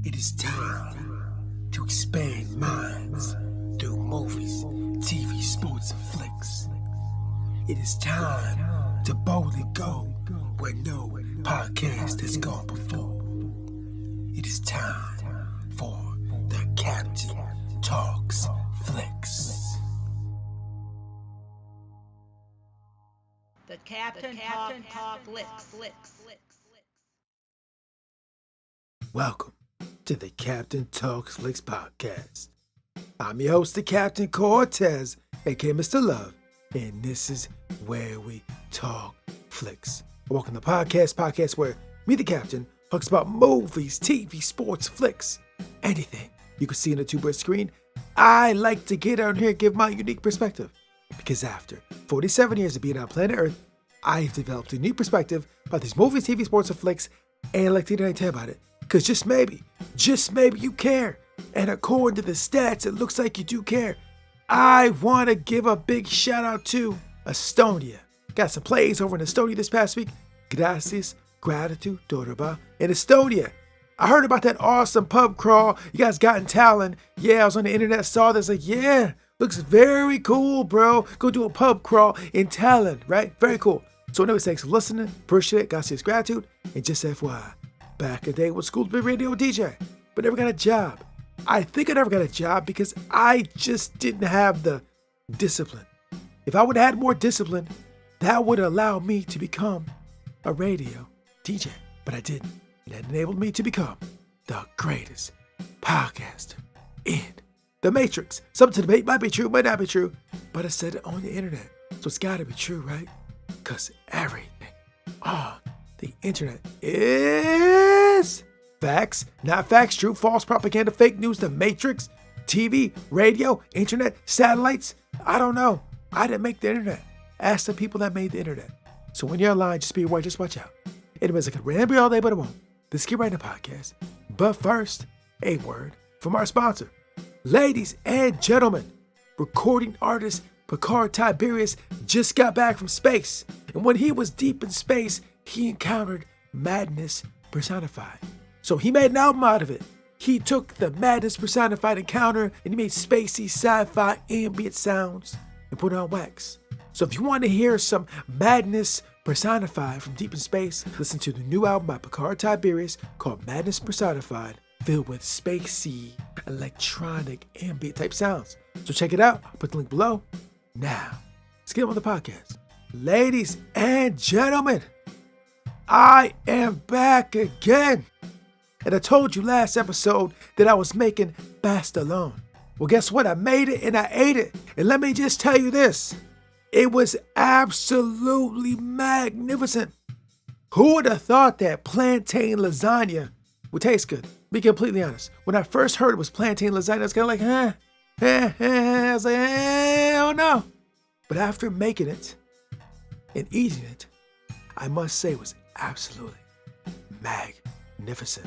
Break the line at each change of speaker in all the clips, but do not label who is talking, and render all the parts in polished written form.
It is time to expand minds through movies, TV, sports, and flicks. It is time to boldly go where no podcast has gone before. It is time for the Captain Talks Flicks.
The Captain Talk Flicks.
Welcome to the Captain Talks Flicks podcast. I'm your host, the Captain Cortez, aka Mr. Love, and this is where we talk flicks. Welcome to the podcast where me, the Captain, talks about movies, TV, sports, flicks, anything you can see on a two-bird screen. I like to get out here and give my unique perspective, because after 47 years of being on planet Earth, I've developed a new perspective about these movies, TV, sports, and flicks, and I'd like to tell you about it. Because just maybe you care. And according to the stats, it looks like you do care. I want to give a big shout out to Estonia. Got some plays over in Estonia this past week. Gracias, gratitude, Doraba. In Estonia, I heard about that awesome pub crawl you guys got in Tallinn. Yeah, I was on the internet, saw this, like, yeah, looks very cool, bro. Go do a pub crawl in Tallinn, right? Very cool. So anyways, thanks for listening. Appreciate it. Gracias, gratitude. And just FYI, back in the day, was school to be a radio DJ, but never got a job. I think I never got a job because I just didn't have the discipline. If I would have had more discipline, that would allow me to become a radio DJ, but I didn't. And that enabled me to become the greatest podcaster in the Matrix. Something to debate, might be true, might not be true, but I said it on the internet, so it's gotta be true, right? Because everything on the internet is facts, not facts, true, false, propaganda, fake news, the Matrix, TV, radio, internet, satellites. I don't know. I didn't make the internet. Ask the people that made the internet. So when you're online, just be aware, just watch out. Anyways, I could ramble all day, but I won't. Let's get right into the podcast. But first, a word from our sponsor. Ladies and gentlemen, recording artist Picard Tiberius just got back from space. And when he was deep in space, he encountered Madness Personified. So he made an album out of it. He took the Madness Personified encounter and he made spacey, sci-fi, ambient sounds and put it on wax. So if you want to hear some Madness Personified from deep in space, listen to the new album by Picard Tiberius called Madness Personified, filled with spacey, electronic, ambient type sounds. So check it out. I'll put the link below. Now, let's get on with the podcast. Ladies and gentlemen, I am back again. And I told you last episode that I was making Pastelon. Well, guess what? I made it and I ate it. And let me just tell you this. It was absolutely magnificent. Who would have thought that plantain lasagna would taste good? Be completely honest. When I first heard it was plantain lasagna, I was kind of like, I was like, oh no. But after making it and eating it, I must say it was absolutely magnificent.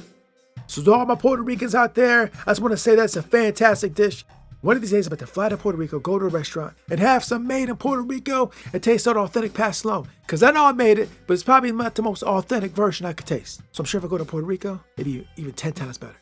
So to all my Puerto Ricans out there, I just want to say that's a fantastic dish. One of these days I'm about to fly to Puerto Rico, go to a restaurant, and have some made in Puerto Rico and taste that authentic Pastelon. Because I know I made it, but it's probably not the most authentic version I could taste. So I'm sure if I go to Puerto Rico, maybe even 10 times better.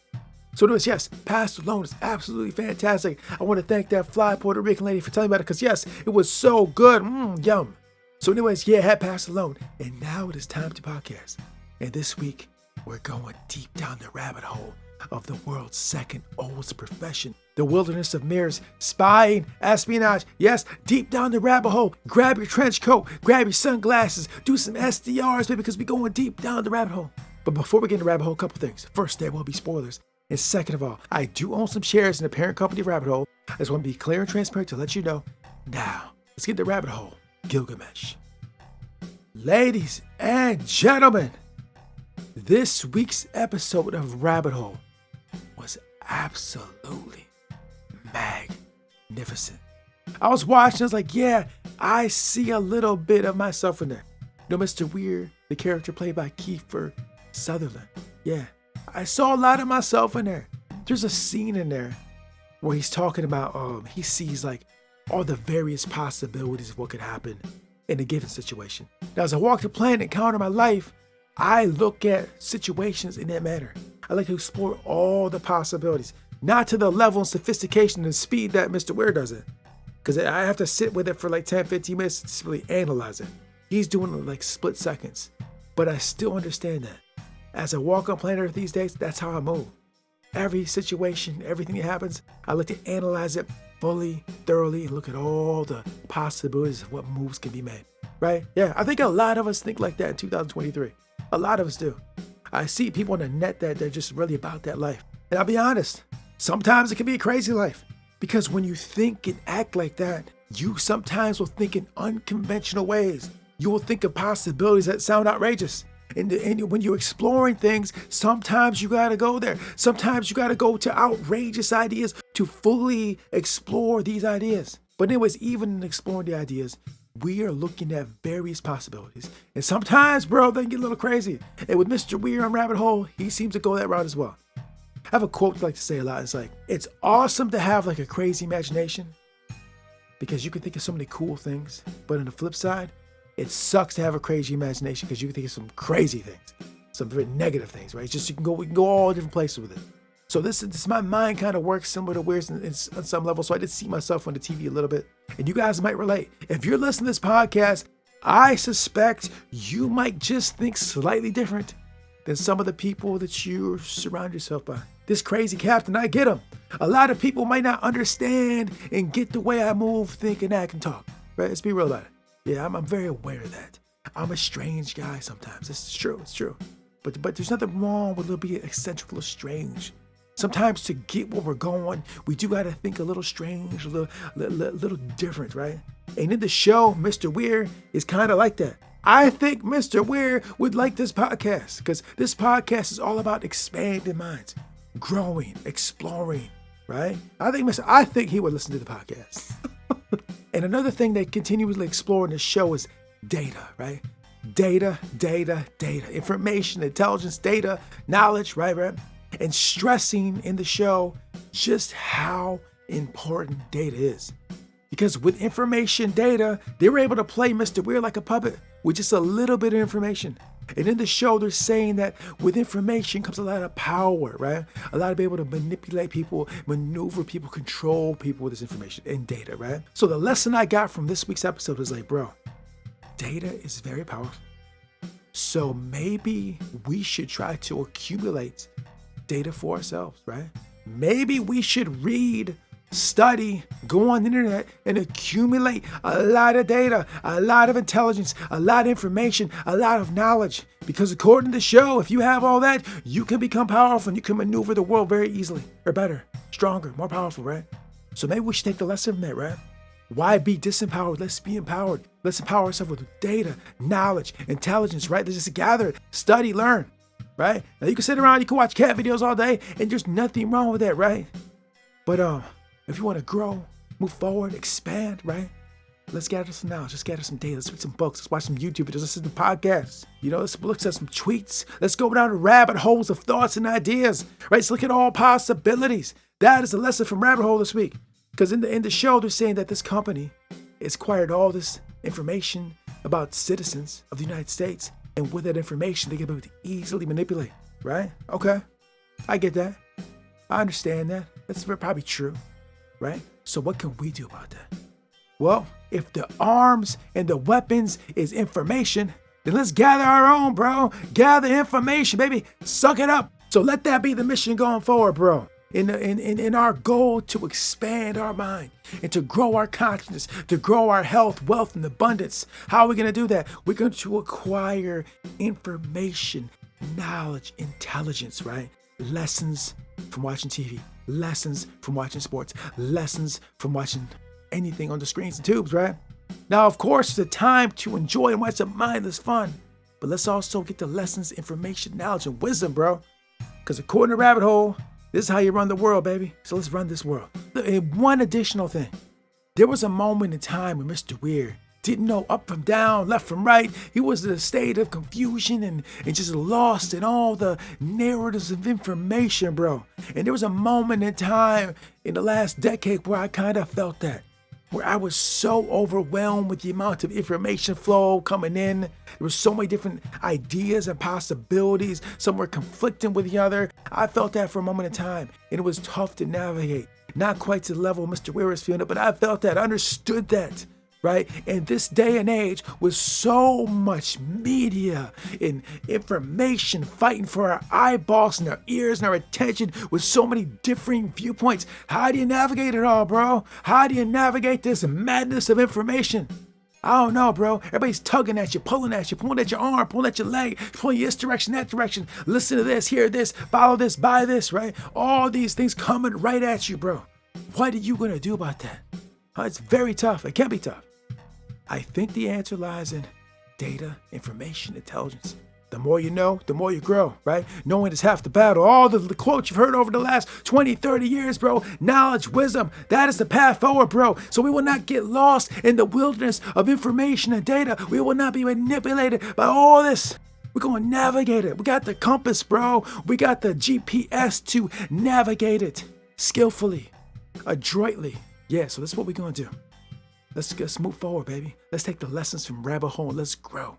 So anyways, yes, Pastelon is absolutely fantastic. I want to thank that fly Puerto Rican lady for telling me about it, because yes, it was so good. Yum. So anyways, yeah, I had Pastelon, and now it is time to podcast. And this week, we're going deep down the rabbit hole of the world's second oldest profession, the wilderness of mirrors, spying, espionage. Yes, deep down the rabbit hole. Grab your trench coat, grab your sunglasses, do some SDRs, baby, because we're going deep down the rabbit hole. But before we get in the rabbit hole, a couple things. First, there will be spoilers. And second of all, I do own some shares in the parent company of Rabbit Hole. I just want to be clear and transparent to let you know. Now, let's get in the rabbit hole. Gilgamesh. Ladies and gentlemen, this week's episode of Rabbit Hole was absolutely magnificent. I was watching, I was like, yeah, I see a little bit of myself in there. You know, Mr. Weir, the character played by Kiefer Sutherland. Yeah, I saw a lot of myself in there. There's a scene in there where he's talking about, he sees like all the various possibilities of what could happen in a given situation. Now, as I walk the planet and counter my life, I look at situations in that manner. I like to explore all the possibilities, not to the level and sophistication and speed that Mr. Weir does it. Because I have to sit with it for like 10, 15 minutes to really analyze it. He's doing it like split seconds. But I still understand that. As I walk on planet Earth these days, that's how I move. Every situation, everything that happens, I like to analyze it fully, thoroughly, and look at all the possibilities of what moves can be made. Right? Yeah, I think a lot of us think like that in 2023. A lot of us do. I see people on the net that they're just really about that life. And I'll be honest, sometimes it can be a crazy life. Because when you think and act like that, you sometimes will think in unconventional ways. You will think of possibilities that sound outrageous. And when you're exploring things, sometimes you gotta go there. Sometimes you gotta go to outrageous ideas to fully explore these ideas. But anyways, even in exploring the ideas, we are looking at various possibilities. And sometimes, bro, they can get a little crazy. And with Mr. Weir on Rabbit Hole, he seems to go that route as well. I have a quote I like to say a lot. It's like, it's awesome to have like a crazy imagination because you can think of so many cool things. But on the flip side, it sucks to have a crazy imagination because you can think of some crazy things, some very negative things, right? It's just we can go all different places with it. So this my mind kind of works similar to Weir's on some level. So I did see myself on the TV a little bit. And you guys might relate. If you're listening to this podcast, I suspect you might just think slightly different than some of the people that you surround yourself by. This crazy captain, I get him. A lot of people might not understand and get the way I move, think, and act and talk. Right? Let's be real about it. Yeah, I'm very aware of that. I'm a strange guy sometimes. It's true. But there's nothing wrong with a little bit eccentric, a little strange. Sometimes to get where we're going, we do gotta think a little strange, a little different, right? And in the show, Mr. Weir is kind of like that. I think Mr. Weir would like this podcast because this podcast is all about expanding minds, growing, exploring, right? I think he would listen to the podcast. And another thing they continuously explore in the show is data, right? Data, information, intelligence, data, knowledge, right? And stressing in the show just how important data is. Because with information data, they were able to play Mr. Weir like a puppet with just a little bit of information. And in the show, they're saying that with information comes a lot of power, right? A lot of being able to manipulate people, maneuver people, control people with this information and data, right? So the lesson I got from this week's episode is like, bro, data is very powerful. So maybe we should try to accumulate data for ourselves, right? Maybe we should read, study, go on the internet and accumulate a lot of data, a lot of intelligence, a lot of information, a lot of knowledge. Because according to the show, if you have all that, you can become powerful and you can maneuver the world very easily or better, stronger, more powerful, right? So maybe we should take the lesson from that, right? Why be disempowered? Let's be empowered. Let's empower ourselves with data, knowledge, intelligence, right? Let's just gather, study, learn, right? Now you can sit around, you can watch cat videos all day and there's nothing wrong with that, right? But if you want to grow, move forward, expand, right? Let's gather some knowledge. Let's gather some data. Let's read some books. Let's watch some YouTube videos. Listen to podcasts. Let's look at some tweets. Let's go down the rabbit holes of thoughts and ideas, right? Let's look at all possibilities. That is the lesson from Rabbit Hole this week. Because in the show, they're saying that this company has acquired all this information about citizens of the United States. And with that information, they can be able to easily manipulate, right? Okay, I get that. I understand that. That's probably true, right? So what can we do about that? Well, if the arms and the weapons is information, then let's gather our own, bro. Gather information, baby. Suck it up. So let that be the mission going forward, bro. In our goal to expand our mind and to grow our consciousness, to grow our health, wealth, and abundance. How are we going to do that? We're going to acquire information, knowledge, intelligence, right? Lessons from watching TV, lessons from watching sports, lessons from watching anything on the screens and tubes, right? Now, of course, it's a time to enjoy and watch some mindless fun, but let's also get the lessons, information, knowledge, and wisdom, bro. Because according to Rabbit Hole, this is how you run the world, baby. So let's run this world. And one additional thing. There was a moment in time when Mr. Weir didn't know up from down, left from right. He was in a state of confusion and just lost in all the narratives of information, bro. And there was a moment in time in the last decade where I kind of felt that. where I was so overwhelmed with the amount of information flow coming in. There were so many different ideas and possibilities. Some were conflicting with the other. I felt that for a moment in time, and it was tough to navigate. Not quite to the level Mr. Weir is feeling it, but I felt that, understood that. Right? In this day and age, with so much media and information fighting for our eyeballs and our ears and our attention, with so many differing viewpoints, how do you navigate it all, bro? How do you navigate this madness of information? I don't know, bro. Everybody's tugging at you, pulling at your arm, pulling at your leg, pulling you this direction, that direction. Listen to this, hear this, follow this, buy this, right? All these things coming right at you, bro. What are you going to do about that? It's very tough. It can be tough. I think the answer lies in data, information, intelligence. The more you know, the more you grow, right? Knowing is half the battle. All the quotes you've heard over the last 20, 30 years, bro. Knowledge, wisdom, that is the path forward, bro. So we will not get lost in the wilderness of information and data. We will not be manipulated by all this. We're going to navigate it. We got the compass, bro. We got the GPS to navigate it skillfully, adroitly. Yeah, so that's what we're going to do. Let's move forward, baby. Let's take the lessons from Rabbit Hole and let's grow.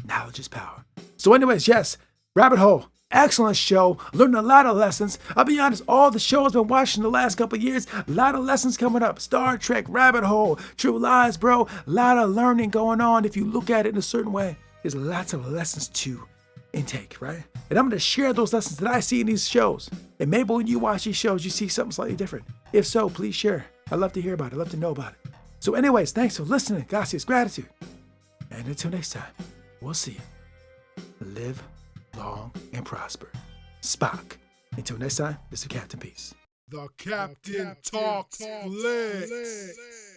Knowledge is power. So anyways, yes, Rabbit Hole, excellent show. Learned a lot of lessons. I'll be honest, all the shows I've been watching the last couple of years, a lot of lessons coming up. Star Trek, Rabbit Hole, True Lies, bro. A lot of learning going on. If you look at it in a certain way, there's lots of lessons to intake, right? And I'm going to share those lessons that I see in these shows. And maybe when you watch these shows, you see something slightly different. If so, please share. I'd love to hear about it. I'd love to know about it. So anyways, thanks for listening. Gracias, gratitude. And until next time, we'll see you. Live long and prosper. Spock. Until next time, this is Captain Peace.
The Captain Talks Flicks.